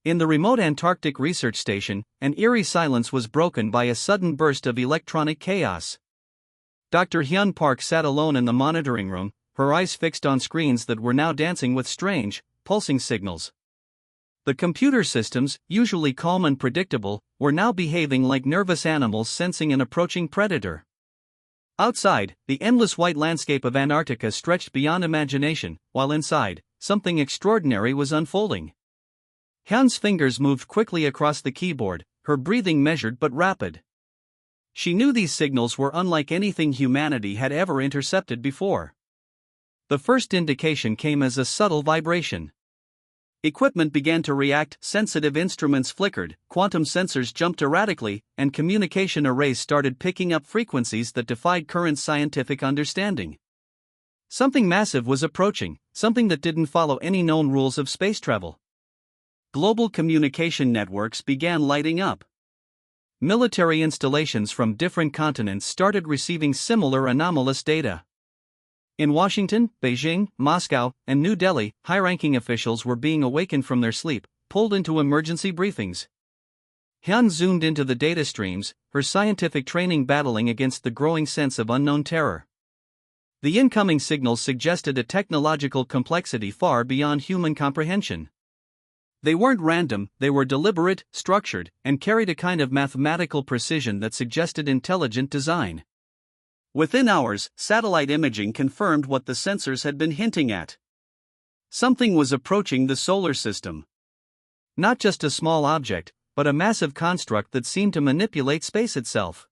In the remote Antarctic research station, an eerie silence was broken by a sudden burst of electronic chaos. Dr. Hyun Park sat alone in the monitoring room, her eyes fixed on screens that were now dancing with strange, pulsing signals. The computer systems, usually calm and predictable, were now behaving like nervous animals sensing an approaching predator. Outside, the endless white landscape of Antarctica stretched beyond imagination, while inside, something extraordinary was unfolding. Hyun's fingers moved quickly across the keyboard, her breathing measured but rapid. She knew these signals were unlike anything humanity had ever intercepted before. The first indication came as a subtle vibration. Equipment began to react, sensitive instruments flickered, quantum sensors jumped erratically, and communication arrays started picking up frequencies that defied current scientific understanding. Something massive was approaching, something that didn't follow any known rules of space travel. Global communication networks began lighting up. Military installations from different continents started receiving similar anomalous data. In Washington, Beijing, Moscow, and New Delhi, high-ranking officials were being awakened from their sleep, pulled into emergency briefings. Hyun zoomed into the data streams, her scientific training battling against the growing sense of unknown terror. The incoming signals suggested a technological complexity far beyond human comprehension. They weren't random, they were deliberate, structured, and carried a kind of mathematical precision that suggested intelligent design. Within hours, satellite imaging confirmed what the sensors had been hinting at. Something was approaching the solar system. Not just a small object, but a massive construct that seemed to manipulate space itself.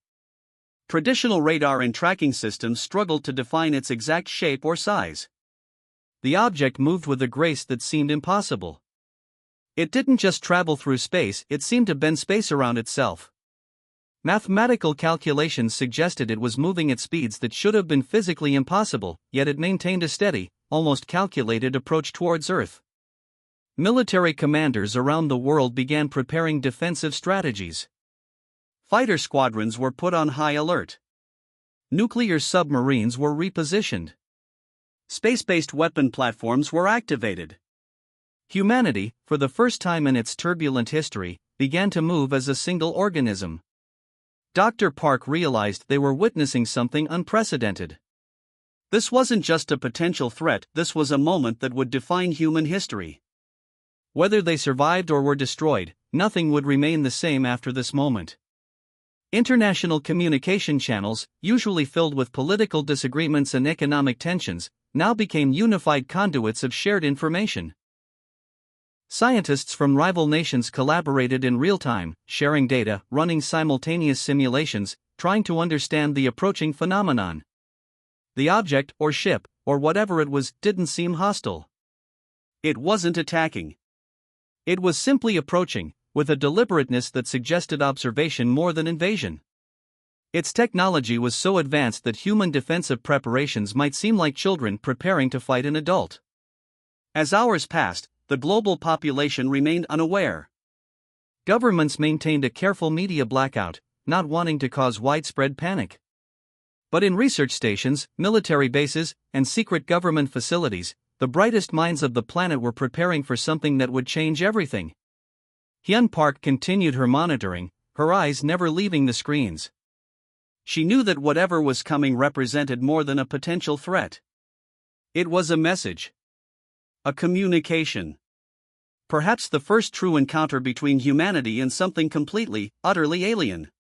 Traditional radar and tracking systems struggled to define its exact shape or size. The object moved with a grace that seemed impossible. It didn't just travel through space, it seemed to bend space around itself. Mathematical calculations suggested it was moving at speeds that should have been physically impossible, yet it maintained a steady, almost calculated approach towards Earth. Military commanders around the world began preparing defensive strategies. Fighter squadrons were put on high alert. Nuclear submarines were repositioned. Space-based weapon platforms were activated. Humanity, for the first time in its turbulent history, began to move as a single organism. Dr. Park realized they were witnessing something unprecedented. This wasn't just a potential threat, this was a moment that would define human history. Whether they survived or were destroyed, nothing would remain the same after this moment. International communication channels, usually filled with political disagreements and economic tensions, now became unified conduits of shared information. Scientists from rival nations collaborated in real time, sharing data, running simultaneous simulations, trying to understand the approaching phenomenon. The object, or ship, or whatever it was, didn't seem hostile. It wasn't attacking. It was simply approaching, with a deliberateness that suggested observation more than invasion. Its technology was so advanced that human defensive preparations might seem like children preparing to fight an adult. As hours passed, the global population remained unaware. Governments maintained a careful media blackout, not wanting to cause widespread panic. But in research stations, military bases, and secret government facilities, the brightest minds of the planet were preparing for something that would change everything. Hyun Park continued her monitoring, her eyes never leaving the screens. She knew that whatever was coming represented more than a potential threat. It was a message. A communication. Perhaps the first true encounter between humanity and something completely, utterly alien.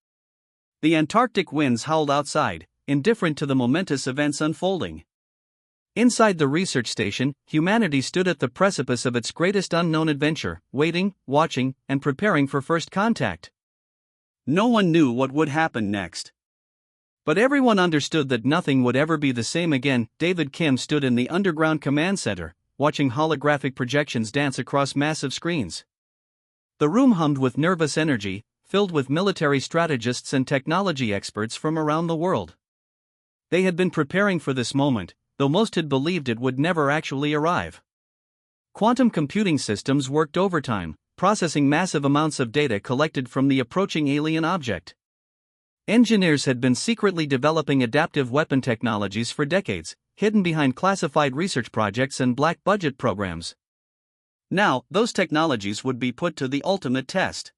The Antarctic winds howled outside, indifferent to the momentous events unfolding. Inside the research station, humanity stood at the precipice of its greatest unknown adventure, waiting, watching, and preparing for first contact. No one knew what would happen next. But everyone understood that nothing would ever be the same again. David Kim stood in the underground command center, watching holographic projections dance across massive screens. The room hummed with nervous energy, filled with military strategists and technology experts from around the world. They had been preparing for this moment, though most had believed it would never actually arrive. Quantum computing systems worked overtime, processing massive amounts of data collected from the approaching alien object. Engineers had been secretly developing adaptive weapon technologies for decades, hidden behind classified research projects and black budget programs. Now, those technologies would be put to the ultimate test.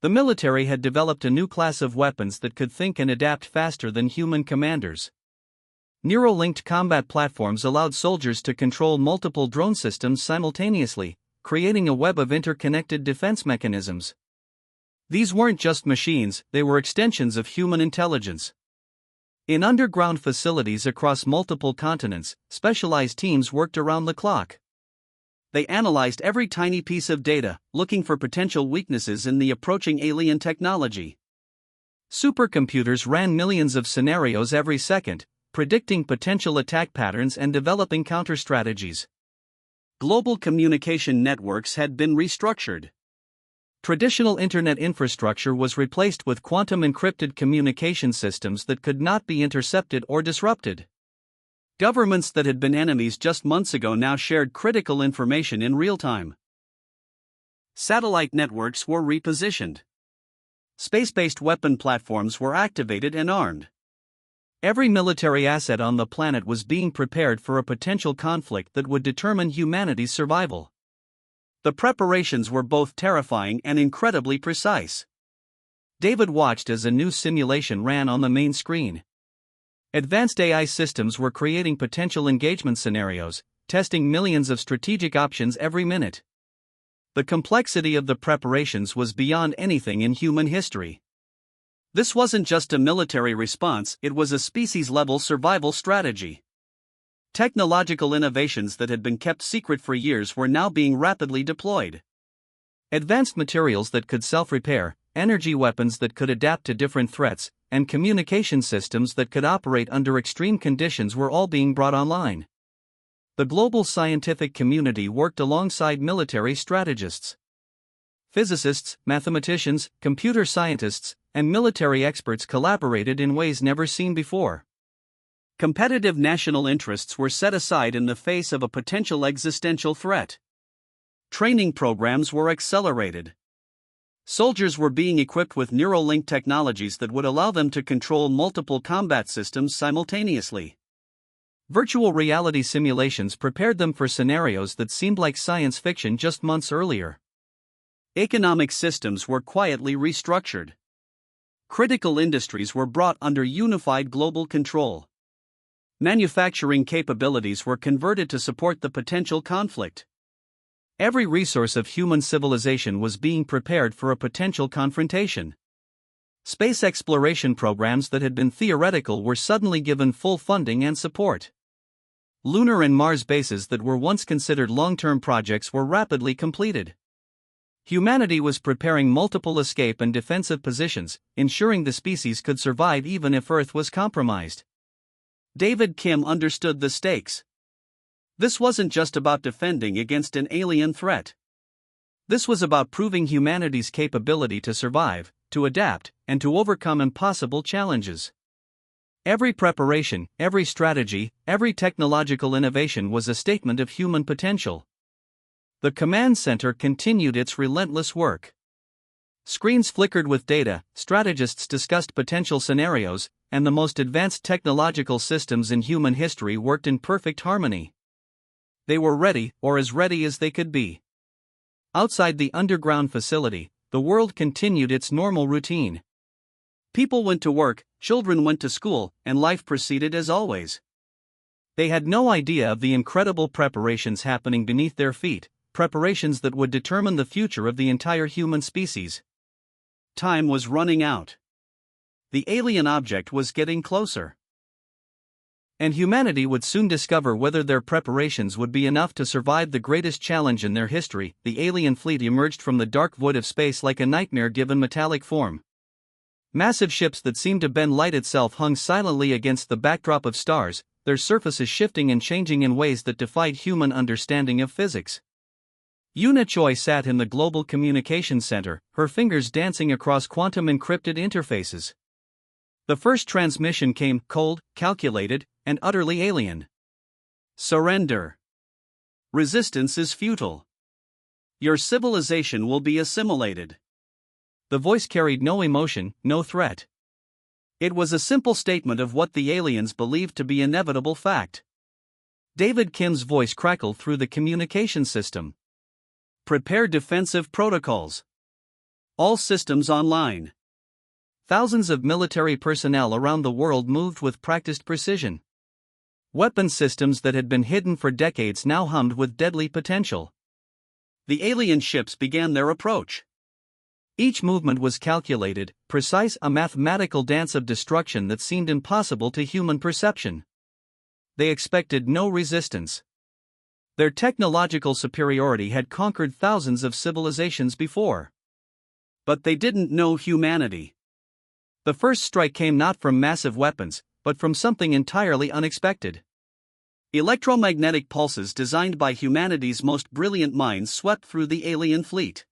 The military had developed a new class of weapons that could think and adapt faster than human commanders. Neural-linked combat platforms allowed soldiers to control multiple drone systems simultaneously, creating a web of interconnected defense mechanisms. These weren't just machines, they were extensions of human intelligence. In underground facilities across multiple continents, specialized teams worked around the clock. They analyzed every tiny piece of data, looking for potential weaknesses in the approaching alien technology. Supercomputers ran millions of scenarios every second, predicting potential attack patterns and developing counter-strategies. Global communication networks had been restructured. Traditional internet infrastructure was replaced with quantum-encrypted communication systems that could not be intercepted or disrupted. Governments that had been enemies just months ago now shared critical information in real time. Satellite networks were repositioned. Space-based weapon platforms were activated and armed. Every military asset on the planet was being prepared for a potential conflict that would determine humanity's survival. The preparations were both terrifying and incredibly precise. David watched as a new simulation ran on the main screen. Advanced AI systems were creating potential engagement scenarios, testing millions of strategic options every minute. The complexity of the preparations was beyond anything in human history. This wasn't just a military response, it was a species-level survival strategy. Technological innovations that had been kept secret for years were now being rapidly deployed. Advanced materials that could self-repair, energy weapons that could adapt to different threats, and communication systems that could operate under extreme conditions were all being brought online. The global scientific community worked alongside military strategists. Physicists, mathematicians, computer scientists, and military experts collaborated in ways never seen before. Competitive national interests were set aside in the face of a potential existential threat. Training programs were accelerated. Soldiers were being equipped with neural-linked technologies that would allow them to control multiple combat systems simultaneously. Virtual reality simulations prepared them for scenarios that seemed like science fiction just months earlier. Economic systems were quietly restructured. Critical industries were brought under unified global control. Manufacturing capabilities were converted to support the potential conflict. Every resource of human civilization was being prepared for a potential confrontation. Space exploration programs that had been theoretical were suddenly given full funding and support. Lunar and Mars bases that were once considered long-term projects were rapidly completed. Humanity was preparing multiple escape and defensive positions, ensuring the species could survive even if Earth was compromised. David Kim understood the stakes. This wasn't just about defending against an alien threat. This was about proving humanity's capability to survive, to adapt, and to overcome impossible challenges. Every preparation, every strategy, every technological innovation was a statement of human potential. The command center continued its relentless work. Screens flickered with data, strategists discussed potential scenarios, and the most advanced technological systems in human history worked in perfect harmony. They were ready, or as ready as they could be. Outside the underground facility, the world continued its normal routine. People went to work, children went to school, and life proceeded as always. They had no idea of the incredible preparations happening beneath their feet, preparations that would determine the future of the entire human species. Time was running out. The alien object was getting closer. And humanity would soon discover whether their preparations would be enough to survive the greatest challenge in their history. The alien fleet emerged from the dark void of space like a nightmare given metallic form. Massive ships that seemed to bend light itself hung silently against the backdrop of stars, their surfaces shifting and changing in ways that defied human understanding of physics. Yuna Choi sat in the Global Communications Center, her fingers dancing across quantum-encrypted interfaces. The first transmission came cold, calculated, and utterly alien. Surrender. Resistance is futile. Your civilization will be assimilated. The voice carried no emotion, no threat. It was a simple statement of what the aliens believed to be inevitable fact. David Kim's voice crackled through the communication system. Prepare defensive protocols. All systems online. Thousands of military personnel around the world moved with practiced precision. Weapon systems that had been hidden for decades now hummed with deadly potential. The alien ships began their approach. Each movement was calculated, precise, a mathematical dance of destruction that seemed impossible to human perception. They expected no resistance. Their technological superiority had conquered thousands of civilizations before. But they didn't know humanity. The first strike came not from massive weapons, but from something entirely unexpected. Electromagnetic pulses designed by humanity's most brilliant minds swept through the alien fleet.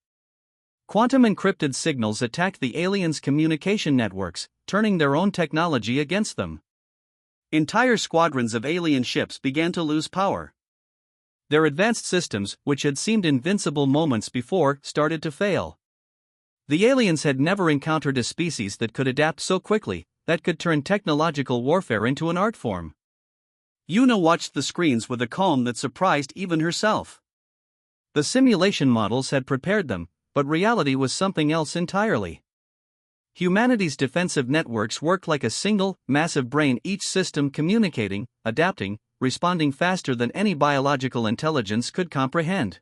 Quantum encrypted signals attacked the aliens' communication networks, turning their own technology against them. Entire squadrons of alien ships began to lose power. Their advanced systems, which had seemed invincible moments before, started to fail. The aliens had never encountered a species that could adapt so quickly, that could turn technological warfare into an art form. Yuna watched the screens with a calm that surprised even herself. The simulation models had prepared them, but reality was something else entirely. Humanity's defensive networks worked like a single, massive brain, each system communicating, adapting, responding faster than any biological intelligence could comprehend.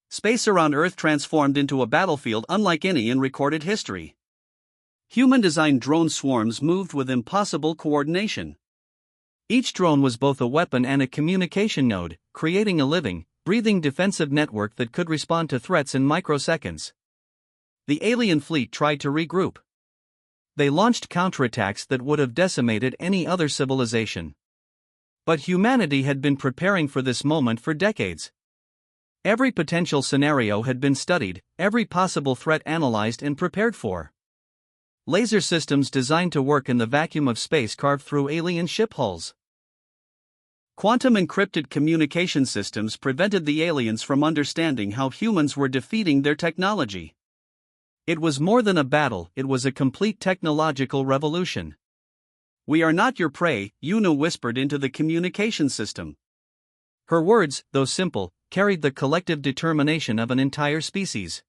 Space around Earth transformed into a battlefield unlike any in recorded history. Human-designed drone swarms moved with impossible coordination. Each drone was both a weapon and a communication node, creating a living, breathing defensive network that could respond to threats in microseconds. The alien fleet tried to regroup. They launched counterattacks that would have decimated any other civilization. But humanity had been preparing for this moment for decades. Every potential scenario had been studied, every possible threat analyzed and prepared for. Laser systems designed to work in the vacuum of space carved through alien ship hulls. Quantum encrypted communication systems prevented the aliens from understanding how humans were defeating their technology. It was more than a battle, it was a complete technological revolution. "We are not your prey," Yuna whispered into the communication system. Her words, though simple, carried the collective determination of an entire species.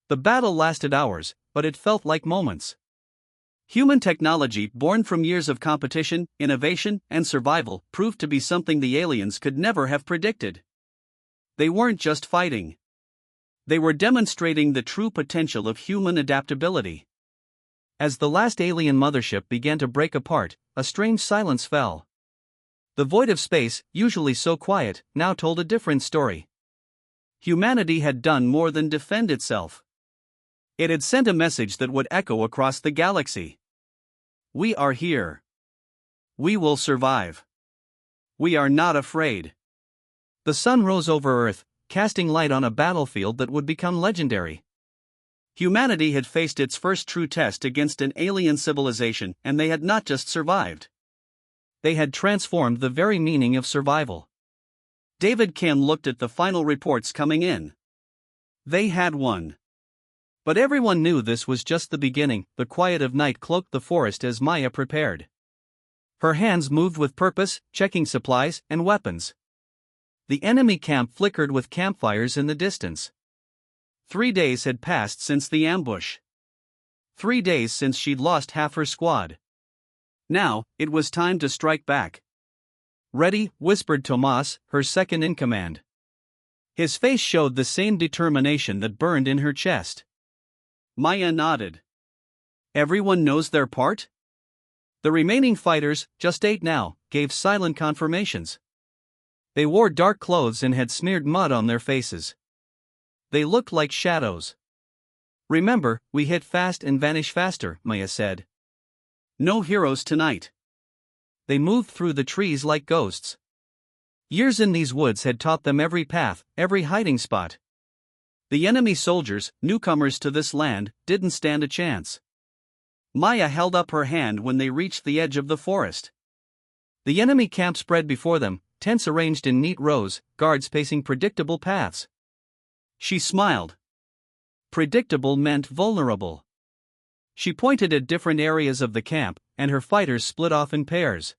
The battle lasted hours, but it felt like moments. Human technology, born from years of competition, innovation, and survival, proved to be something the aliens could never have predicted. They weren't just fighting. They were demonstrating the true potential of human adaptability. As the last alien mothership began to break apart, a strange silence fell. The void of space, usually so quiet, now told a different story. Humanity had done more than defend itself. It had sent a message that would echo across the galaxy. "We are here. We will survive. We are not afraid." The sun rose over Earth, casting light on a battlefield that would become legendary. Humanity had faced its first true test against an alien civilization, and they had not just survived. They had transformed the very meaning of survival. David Kim looked at the final reports coming in. They had won. But everyone knew this was just the beginning. The quiet of night cloaked the forest as Maya prepared. Her hands moved with purpose, checking supplies and weapons. The enemy camp flickered with campfires in the distance. 3 days had passed since the ambush. 3 days since she'd lost half her squad. Now, it was time to strike back. "Ready," whispered Tomas, her second in command. His face showed the same determination that burned in her chest. Maya nodded. "Everyone knows their part?" The remaining fighters, just 8 now, gave silent confirmations. They wore dark clothes and had smeared mud on their faces. They looked like shadows. "Remember, we hit fast and vanish faster," Maya said. "No heroes tonight." They moved through the trees like ghosts. Years in these woods had taught them every path, every hiding spot. The enemy soldiers, newcomers to this land, didn't stand a chance. Maya held up her hand when they reached the edge of the forest. The enemy camp spread before them, tents arranged in neat rows, guards pacing predictable paths. She smiled. Predictable meant vulnerable. She pointed at different areas of the camp, and her fighters split off in pairs.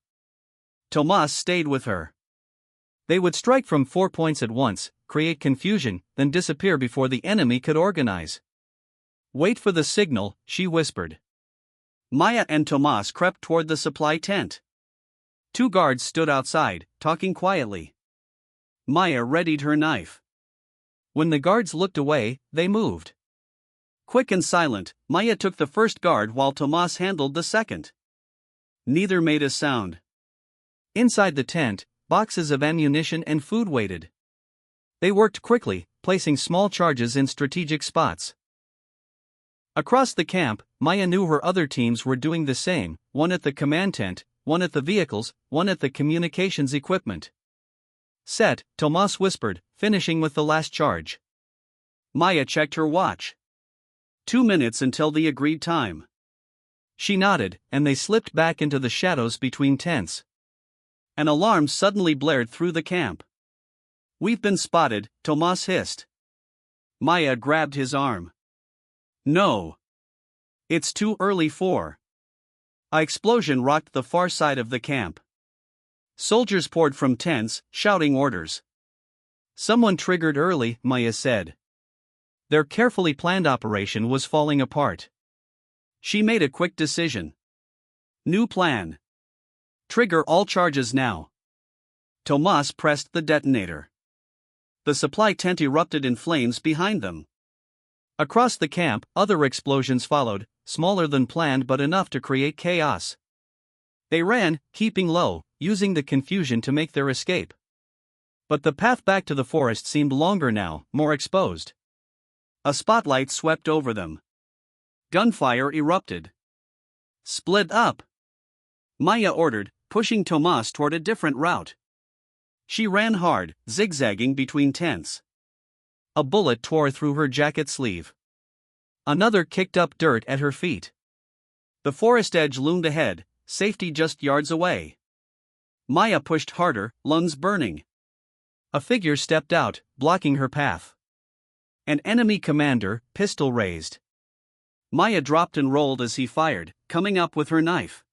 Tomas stayed with her. They would strike from 4 points at once, create confusion, then disappear before the enemy could organize. Wait for the signal, she whispered. Maya and Tomas crept toward the supply tent. 2 guards stood outside, talking quietly. Maya readied her knife. When the guards looked away, they moved. Quick and silent, Maya took the first guard while Tomas handled the second. Neither made a sound. Inside the tent, boxes of ammunition and food waited. They worked quickly, placing small charges in strategic spots. Across the camp, Maya knew her other teams were doing the same, one at the command tent, one at the vehicles, one at the communications equipment. Set, Tomas whispered, finishing with the last charge. Maya checked her watch. 2 minutes until the agreed time. She nodded, and they slipped back into the shadows between tents. An alarm suddenly blared through the camp. We've been spotted, Tomas hissed. Maya grabbed his arm. No. It's too early for. An explosion rocked the far side of the camp. Soldiers poured from tents, shouting orders. Someone triggered early, Maya said. Their carefully planned operation was falling apart. She made a quick decision. New plan. Trigger all charges now. Tomas pressed the detonator. The supply tent erupted in flames behind them. Across the camp, other explosions followed, smaller than planned but enough to create chaos. They ran, keeping low, using the confusion to make their escape. But the path back to the forest seemed longer now, more exposed. A spotlight swept over them. Gunfire erupted. Split up! Maya ordered, pushing Tomas toward a different route. She ran hard, zigzagging between tents. A bullet tore through her jacket sleeve. Another kicked up dirt at her feet. The forest edge loomed ahead, safety just yards away. Maya pushed harder, lungs burning. A figure stepped out, blocking her path. An enemy commander, pistol raised. Maya dropped and rolled as he fired, coming up with her knife.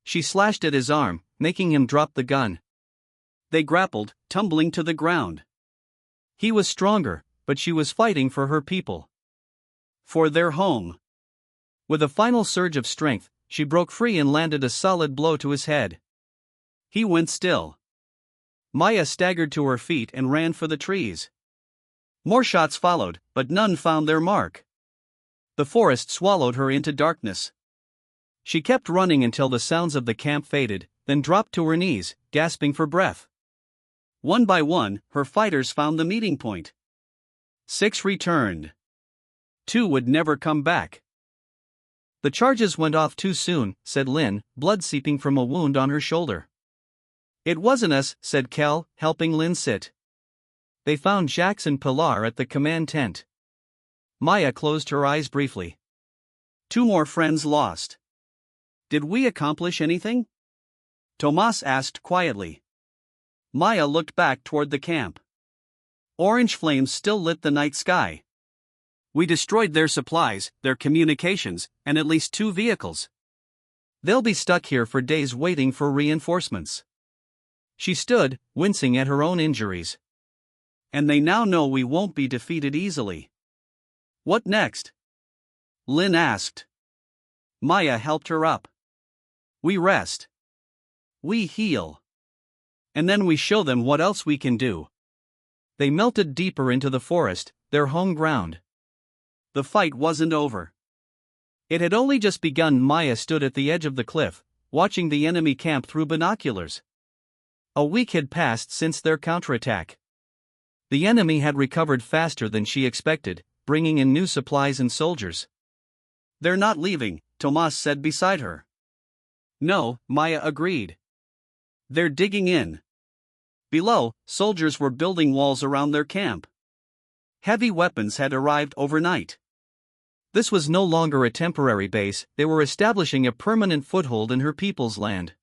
She slashed at his arm, making him drop the gun. They grappled, tumbling to the ground. He was stronger, but she was fighting for her people. For their home. With a final surge of strength, she broke free and landed a solid blow to his head. He went still. Maya staggered to her feet and ran for the trees. More shots followed, but none found their mark. The forest swallowed her into darkness. She kept running until the sounds of the camp faded, then dropped to her knees, gasping for breath. One by one, her fighters found the meeting point. 6 returned. 2 would never come back. The charges went off too soon, said Lynn, blood seeping from a wound on her shoulder. It wasn't us, said Kel, helping Lynn sit. They found Jax and Pilar at the command tent. Maya closed her eyes briefly. 2 more friends lost. Did we accomplish anything? Tomas asked quietly. Maya looked back toward the camp. Orange flames still lit the night sky. We destroyed their supplies, their communications, and at least 2 vehicles. They'll be stuck here for days waiting for reinforcements. She stood, wincing at her own injuries. And they now know we won't be defeated easily. What next? Lynn asked. Maya helped her up. We rest. We heal. And then we show them what else we can do. They melted deeper into the forest, their home ground. The fight wasn't over. It had only just begun. Maya stood at the edge of the cliff, watching the enemy camp through binoculars. A week had passed since their counterattack. The enemy had recovered faster than she expected, bringing in new supplies and soldiers. They're not leaving, Tomas said beside her. No, Maya agreed. They're digging in. Below, soldiers were building walls around their camp. Heavy weapons had arrived overnight. This was no longer a temporary base, they were establishing a permanent foothold in her people's land.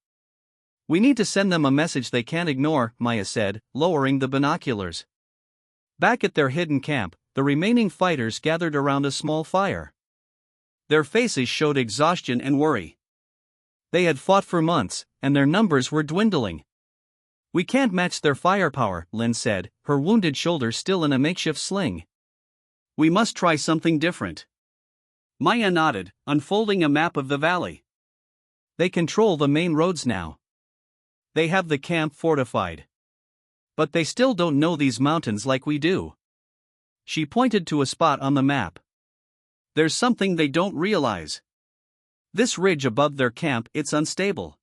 We need to send them a message they can't ignore, Maya said, lowering the binoculars. Back at their hidden camp, the remaining fighters gathered around a small fire. Their faces showed exhaustion and worry. They had fought for months, and their numbers were dwindling. We can't match their firepower, Lynn said, her wounded shoulder still in a makeshift sling. We must try something different. Maya nodded, unfolding a map of the valley. They control the main roads now. They have the camp fortified. But they still don't know these mountains like we do. She pointed to a spot on the map. There's something they don't realize. This ridge above their camp, it's unstable.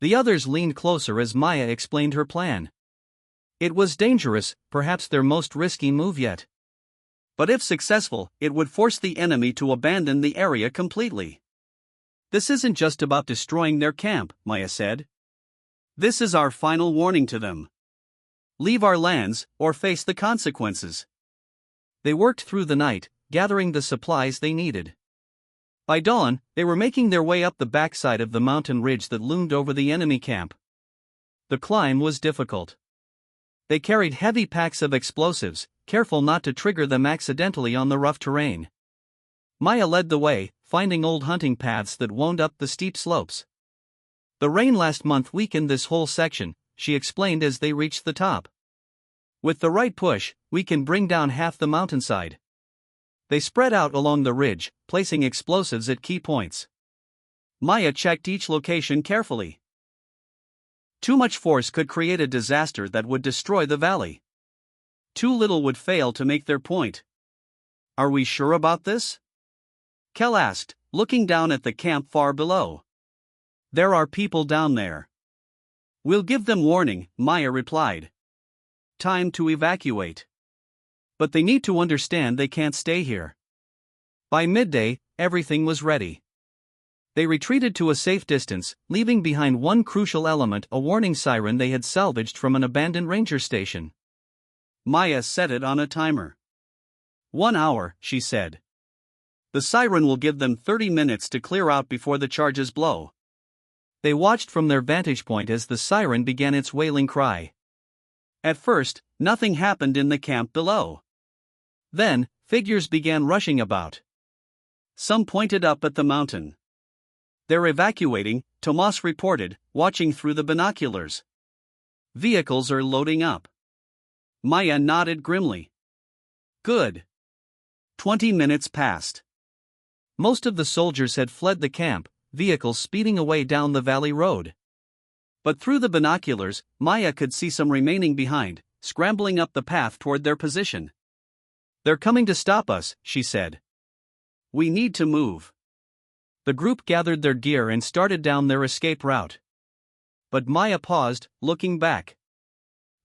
The others leaned closer as Maya explained her plan. It was dangerous, perhaps their most risky move yet. But if successful, it would force the enemy to abandon the area completely. This isn't just about destroying their camp, Maya said. This is our final warning to them. Leave our lands, or face the consequences. They worked through the night, gathering the supplies they needed. By dawn, they were making their way up the backside of the mountain ridge that loomed over the enemy camp. The climb was difficult. They carried heavy packs of explosives, careful not to trigger them accidentally on the rough terrain. Maya led the way, finding old hunting paths that wound up the steep slopes. The rain last month weakened this whole section, she explained as they reached the top. With the right push, we can bring down half the mountainside. They spread out along the ridge, placing explosives at key points. Maya checked each location carefully. Too much force could create a disaster that would destroy the valley. Too little would fail to make their point. Are we sure about this? Kel asked, looking down at the camp far below. There are people down there. We'll give them warning, Maya replied. Time to evacuate. But they need to understand they can't stay here. By midday, everything was ready. They retreated to a safe distance, leaving behind one crucial element, a warning siren they had salvaged from an abandoned ranger station. Maya set it on a timer. 1 hour, she said. The siren will give them 30 minutes to clear out before the charges blow. They watched from their vantage point as the siren began its wailing cry. At first, nothing happened in the camp below. Then, figures began rushing about. Some pointed up at the mountain. They're evacuating, Tomas reported, watching through the binoculars. Vehicles are loading up. Maya nodded grimly. Good. 20 minutes passed. Most of the soldiers had fled the camp, vehicles speeding away down the valley road. But through the binoculars, Maya could see some remaining behind, scrambling up the path toward their position. They're coming to stop us, she said. We need to move. The group gathered their gear and started down their escape route. But Maya paused, looking back.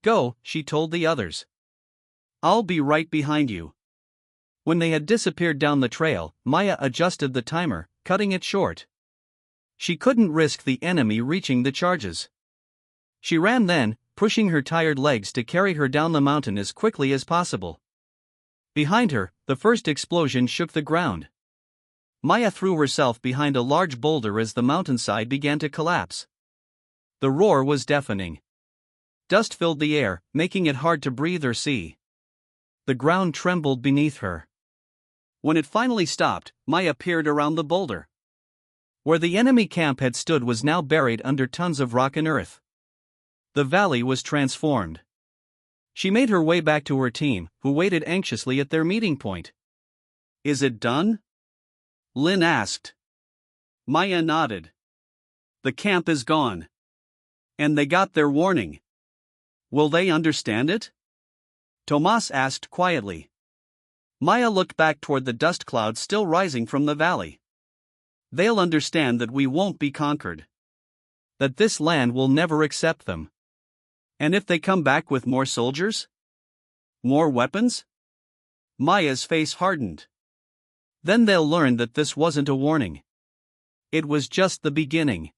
Go, she told the others. I'll be right behind you. When they had disappeared down the trail, Maya adjusted the timer, cutting it short. She couldn't risk the enemy reaching the charges. She ran then, pushing her tired legs to carry her down the mountain as quickly as possible. Behind her, the first explosion shook the ground. Maya threw herself behind a large boulder as the mountainside began to collapse. The roar was deafening. Dust filled the air, making it hard to breathe or see. The ground trembled beneath her. When it finally stopped, Maya peered around the boulder. Where the enemy camp had stood was now buried under tons of rock and earth. The valley was transformed. She made her way back to her team, who waited anxiously at their meeting point. Is it done? Lynn asked. Maya nodded. The camp is gone. And they got their warning. Will they understand it? Tomas asked quietly. Maya looked back toward the dust cloud still rising from the valley. They'll understand that we won't be conquered. That this land will never accept them. And if they come back with more soldiers? More weapons? Maya's face hardened. Then they'll learn that this wasn't a warning. It was just the beginning.